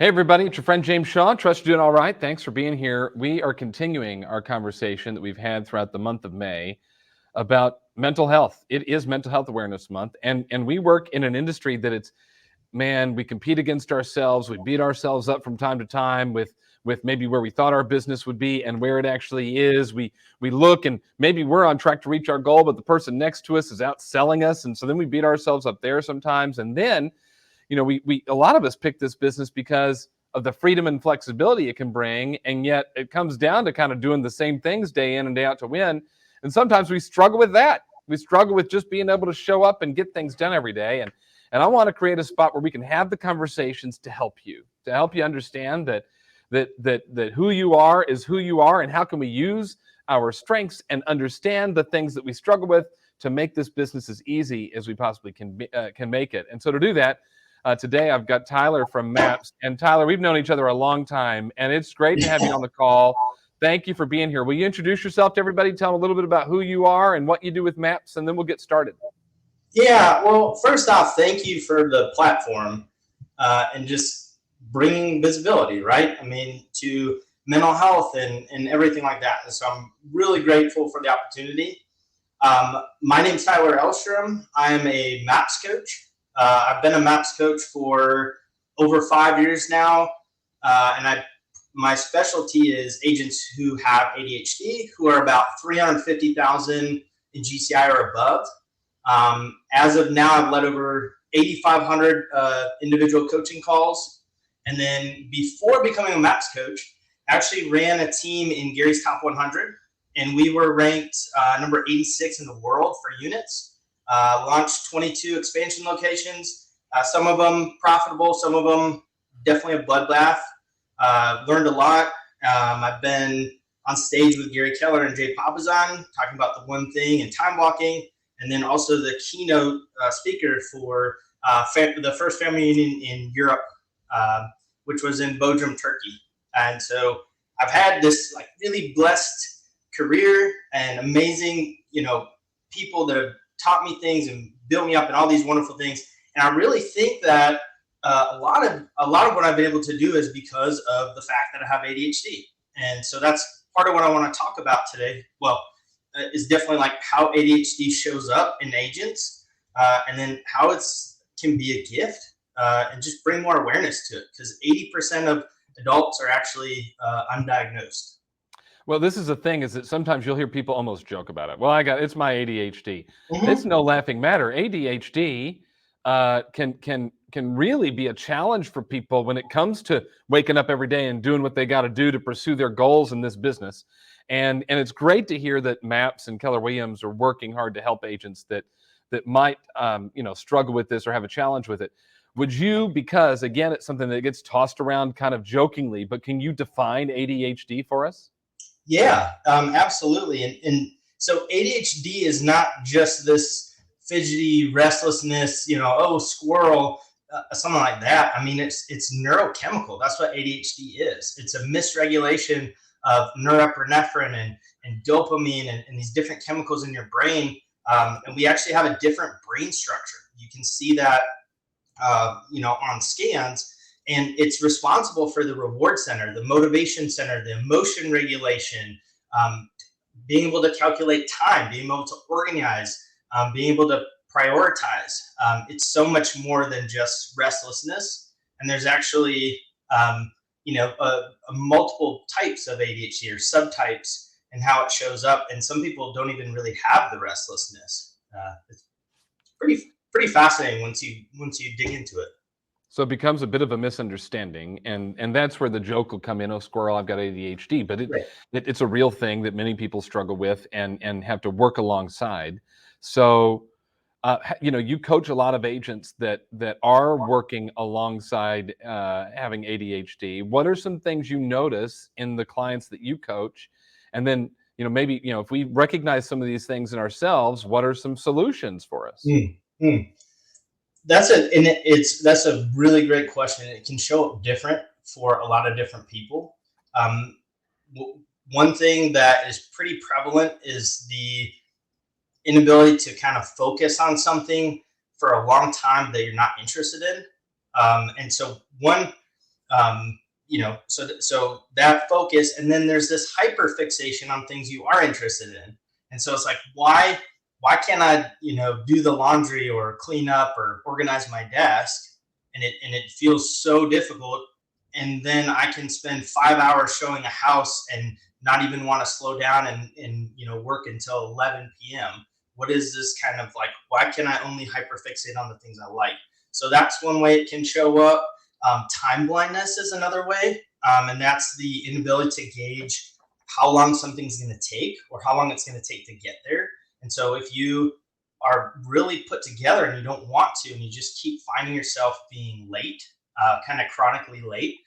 Hey, everybody, it's your friend James Shaw. Trust you're doing all right. Thanks for being here. We are continuing our conversation that we've had throughout the month of May about mental health. It is Mental Health Awareness Month, and we work in an industry that we compete against ourselves. We beat ourselves up from time to time with maybe where we thought our business would be and where it actually is. We look and maybe we're on track to reach our goal, but the person next to us is outselling us, and so then we beat ourselves up there sometimes. And then we a lot of us pick this business because of the freedom and flexibility it can bring, and yet it comes down to kind of doing the same things day in and day out to win. And sometimes we struggle with that. We struggle with just being able to show up and get things done every day. And I want to create a spot where we can have the conversations to help you understand that who you are is who you are, and how can we use our strengths and understand the things that we struggle with to make this business as easy as we possibly can make it. And so to do that, today, I've got Tyler from MAPS. And Tyler, we've known each other a long time, and it's great to have you on the call. Thank you for being here. Will you introduce yourself to everybody? Tell them a little bit about who you are and what you do with MAPS, and then we'll get started. Yeah, well, first off, thank you for the platform and just bringing visibility, right? I mean, to mental health and everything like that. And so I'm really grateful for the opportunity. My name's Tyler Elstrom. I'm a MAPS coach. I've been a MAPS coach for over 5 years now, and my specialty is agents who have ADHD, who are about 350,000 in GCI or above. As of now, I've led over 8,500 individual coaching calls, and then before becoming a MAPS coach, I actually ran a team in Gary's Top 100, and we were ranked number 86 in the world for units. Launched 22 expansion locations, some of them profitable, some of them definitely a bloodbath. Learned a lot. I've been on stage with Gary Keller and Jay Papasan talking about the one thing and time blocking, and then also the keynote speaker for the first family union in Europe, which was in Bodrum, Turkey. And so I've had this really blessed career and amazing, people that have taught me things and built me up and all these wonderful things. And I really think that a lot of what I've been able to do is because of the fact that I have ADHD. And so that's part of what I want to talk about today. Well, is definitely how ADHD shows up in agents, and then how can be a gift, and just bring more awareness to it, because 80% of adults are actually undiagnosed. Well, this is the thing, is that sometimes you'll hear people almost joke about it. Well, it's my ADHD. Mm-hmm. It's no laughing matter. ADHD can really be a challenge for people when it comes to waking up every day and doing what they got to do to pursue their goals in this business. And it's great to hear that MAPS and Keller Williams are working hard to help agents that might struggle with this or have a challenge with it. Would you, because again, it's something that gets tossed around kind of jokingly, but can you define ADHD for us? Yeah, absolutely. And so ADHD is not just this fidgety restlessness, squirrel, something like that. I mean, it's neurochemical. That's what ADHD is. It's a misregulation of norepinephrine and dopamine and these different chemicals in your brain. And we actually have a different brain structure. You can see that, on scans. And it's responsible for the reward center, the motivation center, the emotion regulation, being able to calculate time, being able to organize, being able to prioritize. It's so much more than just restlessness. And there's actually, multiple types of ADHD or subtypes and how it shows up. And some people don't even really have the restlessness. It's pretty fascinating once you dig into it. So it becomes a bit of a misunderstanding, and that's where the joke will come in. Oh, squirrel, I've got ADHD, but it's a real thing that many people struggle with and have to work alongside. So, you coach a lot of agents that are working alongside having ADHD. What are some things you notice in the clients that you coach? And then, maybe, if we recognize some of these things in ourselves, what are some solutions for us? Mm-hmm. That's a really great question. It can show up different for a lot of different people. One thing that is pretty prevalent is the inability to kind of focus on something for a long time that you're not interested in. And so one So that focus, and then there's this hyper fixation on things you are interested in. And so it's like, why can't I, do the laundry or clean up or organize my desk? And it feels so difficult. And then I can spend 5 hours showing a house and not even want to slow down and work until 11 p.m. What is this kind of like? Why can I only hyperfixate on the things I like? So that's one way it can show up. Time blindness is another way, and that's the inability to gauge how long something's going to take or how long it's going to take to get there. And so if you are really put together and you don't want to, and you just keep finding yourself being late, kind of chronically late,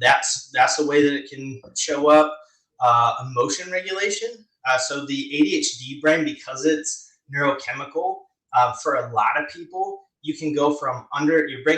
that's a way that it can show up. Emotion regulation. So the ADHD brain, because it's neurochemical, for a lot of people, your brain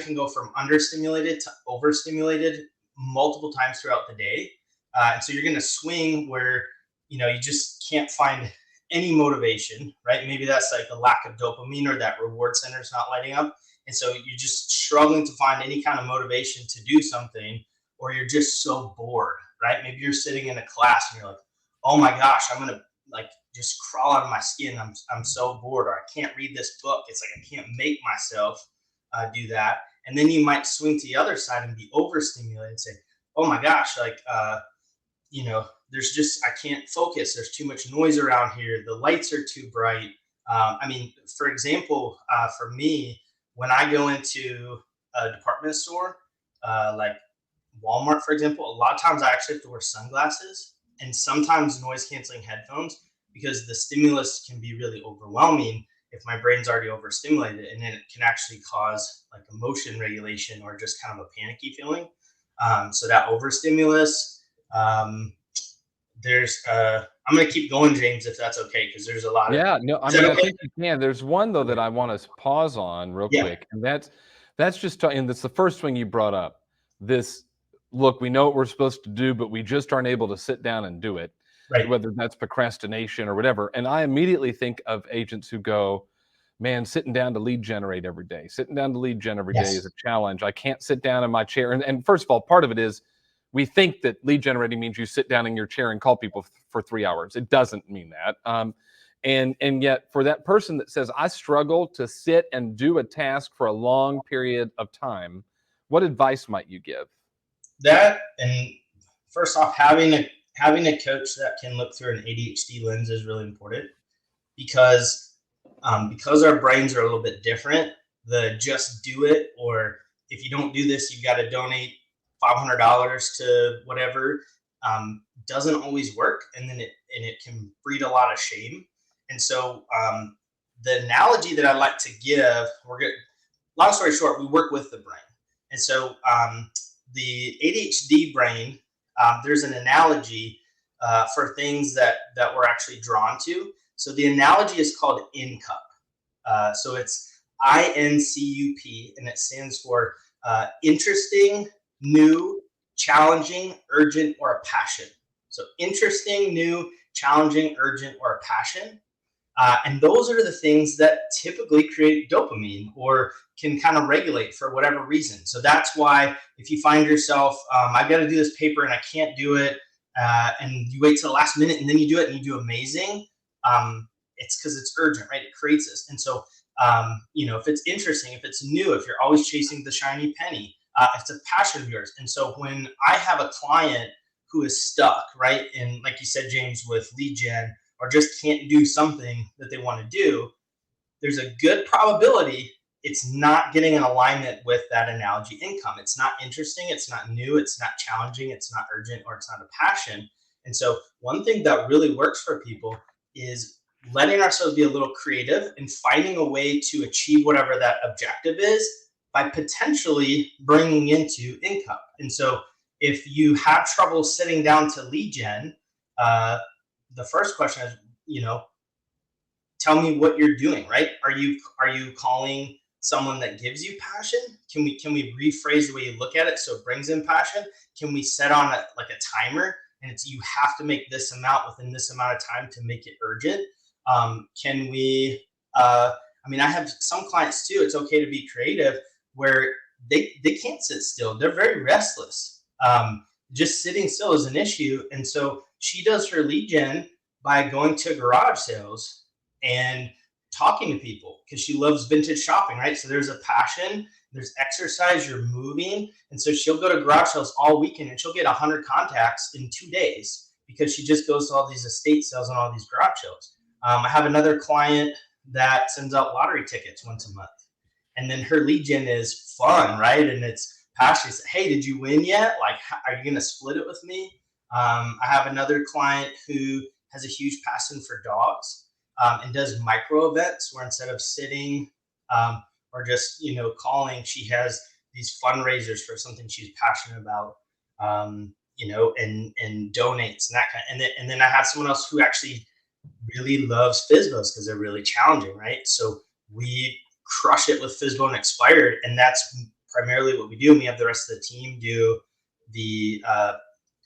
can go from understimulated to overstimulated multiple times throughout the day. And so you're going to swing where, you just can't find any motivation, right? Maybe that's like a lack of dopamine or that reward center is not lighting up. And so you're just struggling to find any kind of motivation to do something, or you're just so bored, right? Maybe you're sitting in a class and you're like, oh my gosh, I'm going to like just crawl out of my skin. I'm so bored, or I can't read this book. It's like I can't make myself do that. And then you might swing to the other side and be overstimulated and say, oh my gosh, like, I can't focus. There's too much noise around here. The lights are too bright. For example, for me, when I go into a department store, like Walmart, for example, a lot of times I actually have to wear sunglasses and sometimes noise canceling headphones because the stimulus can be really overwhelming if my brain's already overstimulated, and then it can actually cause like emotion regulation or just kind of a panicky feeling. So that overstimulus, I'm going to keep going, James, if that's okay, because there's a lot of. Yeah, no, I mean, I think you can. There's one though that I want to pause on real quick, and that's just, and that's the first thing you brought up. This, look, we know what we're supposed to do, but we just aren't able to sit down and do it, Right. whether that's procrastination or whatever. And I immediately think of agents who go, man, sitting down to lead generate every day. Sitting down to lead gen every day is a challenge. I can't sit down in my chair. And first of all, part of it is we think that lead generating means you sit down in your chair and call people for 3 hours. It doesn't mean that. And yet for that person that says, I struggle to sit and do a task for a long period of time, what advice might you give? That, and first off, having a coach that can look through an ADHD lens is really important, because our brains are a little bit different. The just do it, or if you don't do this, you've got to donate $500 to whatever, doesn't always work, and then it can breed a lot of shame. And so the analogy that I like to give, long story short, we work with the brain. And so the ADHD brain, there's an analogy for things that we're actually drawn to. So the analogy is called INCUP. So it's INCUP, and it stands for interesting, new, challenging, urgent, or a passion. So interesting, new, challenging, urgent, or a passion. And those are the things that typically create dopamine or can kind of regulate for whatever reason. So that's why if you find yourself, I've got to do this paper and I can't do it, and you wait till the last minute and then you do it and you do amazing, it's because it's urgent, right? It creates this. And so, if it's interesting, if it's new, if you're always chasing the shiny penny, it's a passion of yours. And so when I have a client who is stuck, right, and like you said, James, with lead gen, or just can't do something that they want to do, there's a good probability it's not getting in alignment with that analogy income. It's not interesting, it's not new, it's not challenging, it's not urgent, or it's not a passion. And so one thing that really works for people is letting ourselves be a little creative and finding a way to achieve whatever that objective is by potentially bringing into income. And so if you have trouble sitting down to lead gen, the first question is, tell me what you're doing, right? Are you calling someone that gives you passion? Can we rephrase the way you look at it so it brings in passion? Can we set on a timer, and it's you have to make this amount within this amount of time to make it urgent? Can we? I have some clients too. It's okay to be creative, where they can't sit still. They're very restless. Just sitting still is an issue. And so she does her lead gen by going to garage sales and talking to people because she loves vintage shopping, right? So there's a passion, there's exercise, you're moving. And so she'll go to garage sales all weekend and she'll get 100 contacts in 2 days because she just goes to all these estate sales and all these garage sales. I have another client that sends out lottery tickets once a month. And then her lead gen is fun, right? And it's passionate. Hey, did you win yet? Like, are you going to split it with me? I have another client who has a huge passion for dogs and does micro events where instead of sitting or just, calling, she has these fundraisers for something she's passionate about, and donates and that kind of, and then I have someone else who actually really loves FISBOs because they're really challenging, right? So we crush it with FISBO and expired, and that's primarily what we do. And we have the rest of the team do the a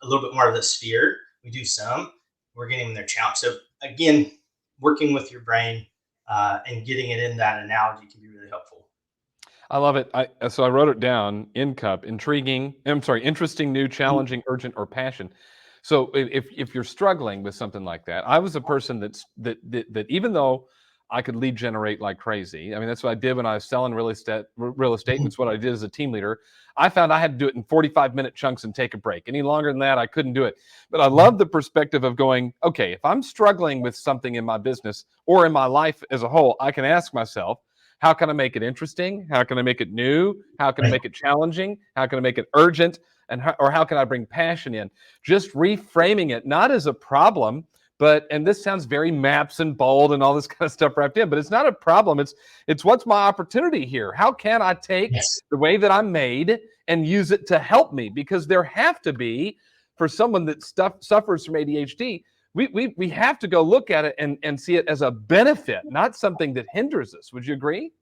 little bit more of the sphere. We do some. We're getting them their challenge. So again, working with your brain and getting it in that analogy can be really helpful. I love it. So I wrote it down. INCUP, intriguing. I'm sorry, interesting, new, challenging, urgent, or passion. So if you're struggling with something like that, I was a person that even though I could lead generate like crazy. I mean, that's what I did when I was selling real estate, and it's what I did as a team leader. I found I had to do it in 45-minute chunks and take a break. Any longer than that, I couldn't do it. But I love the perspective of going, okay, if I'm struggling with something in my business or in my life as a whole, I can ask myself, how can I make it interesting? How can I make it new? How can I make it challenging? How can I make it urgent? Or how can I bring passion in? Just reframing it, not as a problem, and this sounds very maps and bold and all this kind of stuff wrapped in, but it's not a problem. It's what's my opportunity here? How can I take the way that I'm made and use it to help me? Because there have to be, for someone that suffers from ADHD, we have to go look at it and see it as a benefit, not something that hinders us. Would you agree?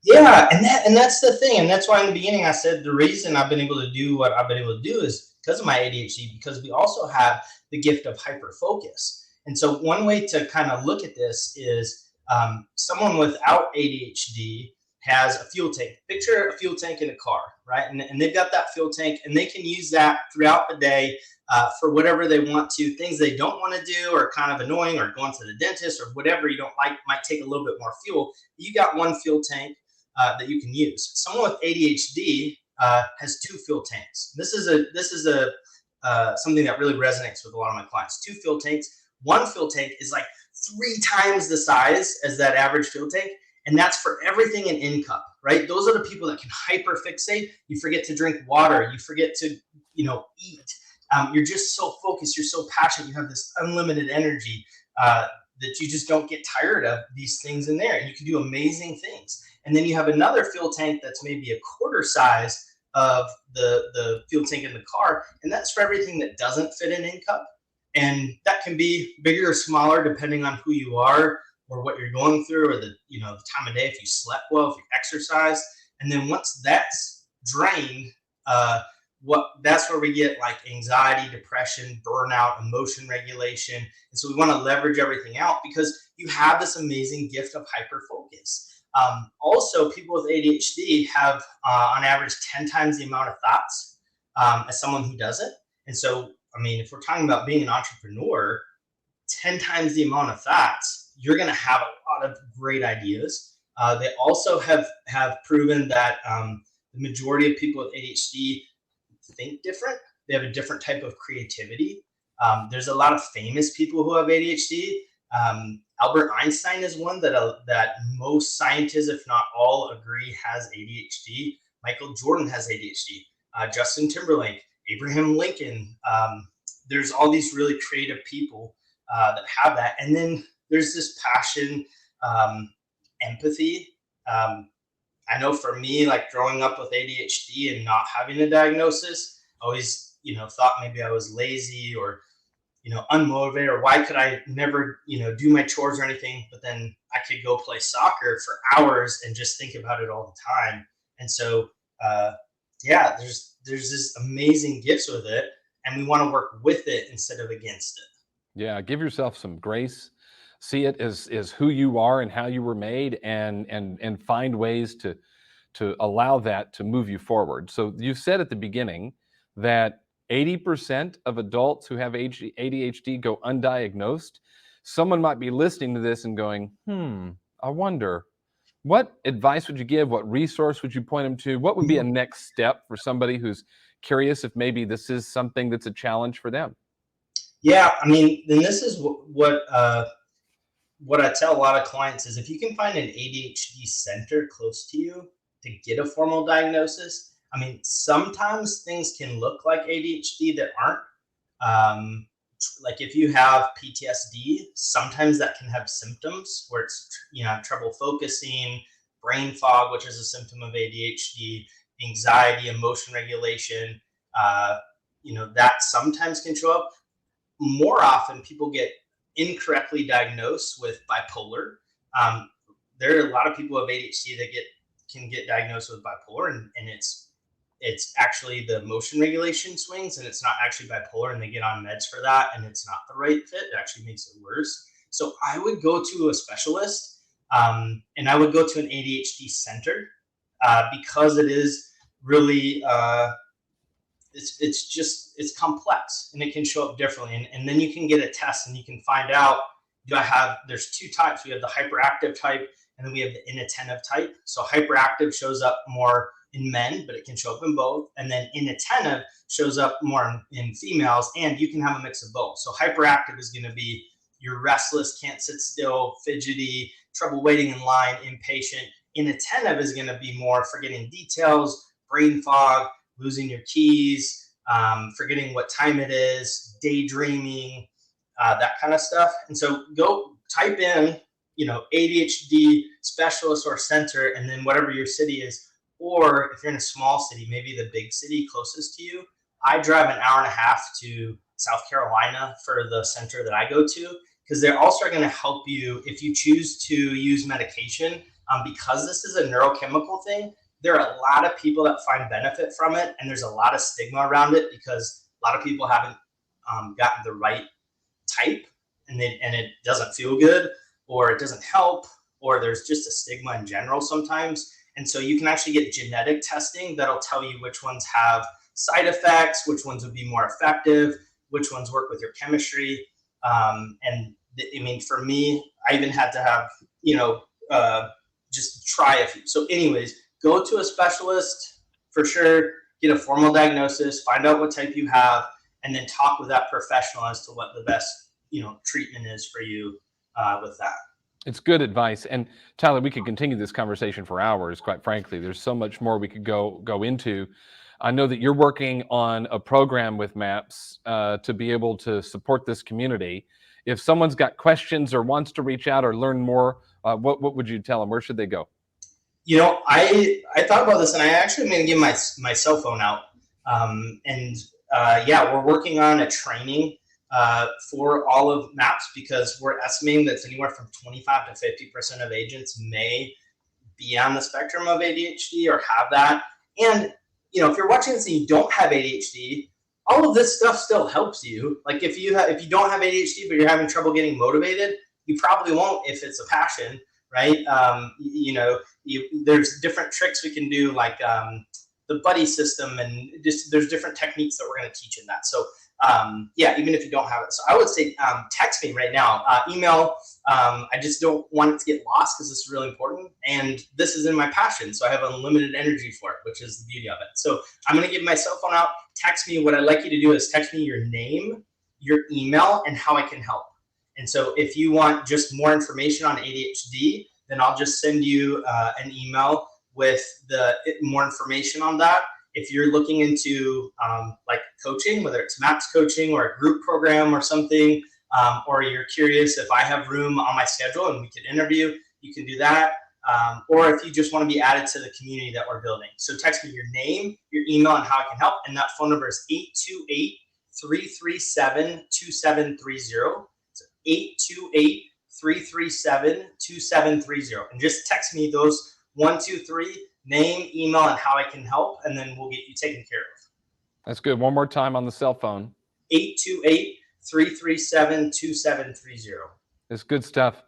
Yeah, and that's the thing, and that's why in the beginning I said the reason I've been able to do what I've been able to do is because of my ADHD, because we also have the gift of hyper focus. And so one way to kind of look at this is someone without ADHD has a fuel tank. Picture a fuel tank in a car, right? And they've got that fuel tank, and they can use that throughout the day for whatever they want to. Things they don't want to do or kind of annoying, or going to the dentist or whatever you don't like might take a little bit more fuel. You got one fuel tank that you can use. Someone with ADHD has two fuel tanks. This is something that really resonates with a lot of my clients. Two fuel tanks. One fuel tank is like 3 times the size as that average fuel tank, and that's for everything in INCUP, right? Those are the people that can hyper fixate. You forget to drink water. You forget to, eat. You're just so focused. You're so passionate. You have this unlimited energy that you just don't get tired of these things in there, and you can do amazing things. And then you have another fuel tank that's maybe a quarter size of the fuel tank in the car, and that's for everything that doesn't fit in INCUP. And that can be bigger or smaller depending on who you are or what you're going through, or the time of day, if you slept well, if you exercise. And then once that's drained, that's where we get like anxiety, depression, burnout, emotion regulation. And so we want to leverage everything out because you have this amazing gift of hyper focus. Also, people with ADHD have on average 10 times the amount of thoughts as someone who doesn't. And so, if we're talking about being an entrepreneur, 10 times the amount of thoughts, you're going to have a lot of great ideas. They also have proven that the majority of people with ADHD think different. They have a different type of creativity. There's a lot of famous people who have ADHD. Albert Einstein is one that most scientists, if not all, agree has ADHD. Michael Jordan has ADHD. Justin Timberlake, Abraham Lincoln. There's all these really creative people that have that. And then there's this passion, empathy. I know for me, like growing up with ADHD and not having a diagnosis, I always, thought maybe I was lazy or, unmotivated, or why could I never, do my chores or anything? But then I could go play soccer for hours and just think about it all the time. And so, there's this amazing gifts with it, and we want to work with it instead of against it. Yeah, give yourself some grace. See it as who you are and how you were made, and find ways to to allow that to move you forward. So you said at the beginning that 80% of adults who have ADHD go undiagnosed. Someone might be listening to this and going, I wonder, what advice would you give? What resource would you point them to? What would be a next step for somebody who's curious if maybe this is something that's a challenge for them? Yeah, I mean, then this is what I tell a lot of clients is if you can find an ADHD center close to you to get a formal diagnosis. I mean, sometimes things can look like ADHD that aren't. Um, like if you have PTSD, sometimes that can have symptoms where it's trouble focusing, brain fog, which is a symptom of ADHD, anxiety, emotion regulation. Uh, that sometimes can show up. More often, people get incorrectly diagnosed with bipolar. Um, there are a lot of people with ADHD that can get diagnosed with bipolar, and it's actually the motion regulation swings, and it's not actually bipolar, and they get on meds for that, and it's not the right fit. It actually makes it worse. So I would go to a specialist, and I would go to an ADHD center because it is really it's complex, and it can show up differently, and then you can get a test and you can find out, there's two types. We have the hyperactive type, and then we have the inattentive type. So hyperactive shows up more in men, but it can show up in both, and then inattentive shows up more in females, and you can have a mix of both. So hyperactive is going to be you're restless, can't sit still, fidgety, trouble waiting in line, impatient. Inattentive is going to be more forgetting details, brain fog, losing your keys, forgetting what time it is, daydreaming, that kind of stuff. And so go type in, ADHD specialist or center, and then whatever your city is. Or if you're in a small city, maybe the big city closest to you. I drive an hour and a half to South Carolina for the center that I go to, because they're also going to help you if you choose to use medication. Because this is a neurochemical thing, there are a lot of people that find benefit from it, and there's a lot of stigma around it because a lot of people haven't gotten the right type, and it doesn't feel good, or it doesn't help, or there's just a stigma in general sometimes. And so you can actually get genetic testing that'll tell you which ones have side effects, which ones would be more effective, which ones work with your chemistry. For me, I even had to have, just try a few. So anyways, go to a specialist for sure, get a formal diagnosis, find out what type you have, and then talk with that professional as to what the best, treatment is for you with that. It's good advice. And Tyler, we could continue this conversation for hours, quite frankly. There's so much more we could go into. I know that you're working on a program with MAPS to be able to support this community. If someone's got questions or wants to reach out or learn more, what would you tell them? Where should they go? I thought about this, and I actually am going to give my cell phone out. We're working on a training for all of MAPS, because we're estimating that anywhere from 25 to 50% of agents may be on the spectrum of ADHD or have that. And, if you're watching this and you don't have ADHD, all of this stuff still helps you. Like if you don't have ADHD, but you're having trouble getting motivated, you probably won't if it's a passion, right? There's different tricks we can do, like the buddy system, and just there's different techniques that we're going to teach in that. So even if you don't have it. So I would say text me right now, email. I just don't want it to get lost because this is really important. And this is in my passion. So I have unlimited energy for it, which is the beauty of it. So I'm going to give my cell phone out. Text me. What I'd like you to do is text me your name, your email, and how I can help. And so if you want just more information on ADHD, then I'll just send you an email with more information on that. If you're looking into like coaching, whether it's MAPS coaching or a group program or something, or you're curious if I have room on my schedule and we could interview, you can do that. Or if you just want to be added to the community that we're building. So text me your name, your email, and how I can help. And that phone number is 828-337-2730. So 828-337-2730. And just text me those 1, 2, 3, name, email, and how I can help, and then we'll get you taken care of. That's good. One more time on the cell phone. 828-337-2730. It's good stuff.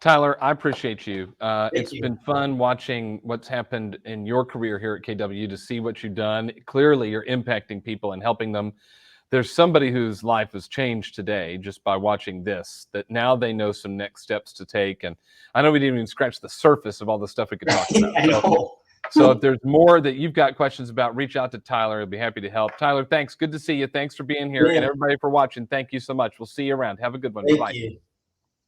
Tyler, I appreciate you. Thank It's you. been fun watching what's happened in your career here at KW, to see what you've done. Clearly, you're impacting people and helping them. There's somebody whose life has changed today just by watching this, that now they know some next steps to take. And I know we didn't even scratch the surface of all the stuff we could talk about. I know. So if there's more that you've got questions about, reach out to Tyler. He'll be happy to help. Tyler, thanks. Good to see you. Thanks for being here. And Yeah, everybody for watching, thank you so much. We'll see you around. Have a good one. thank Bye. you.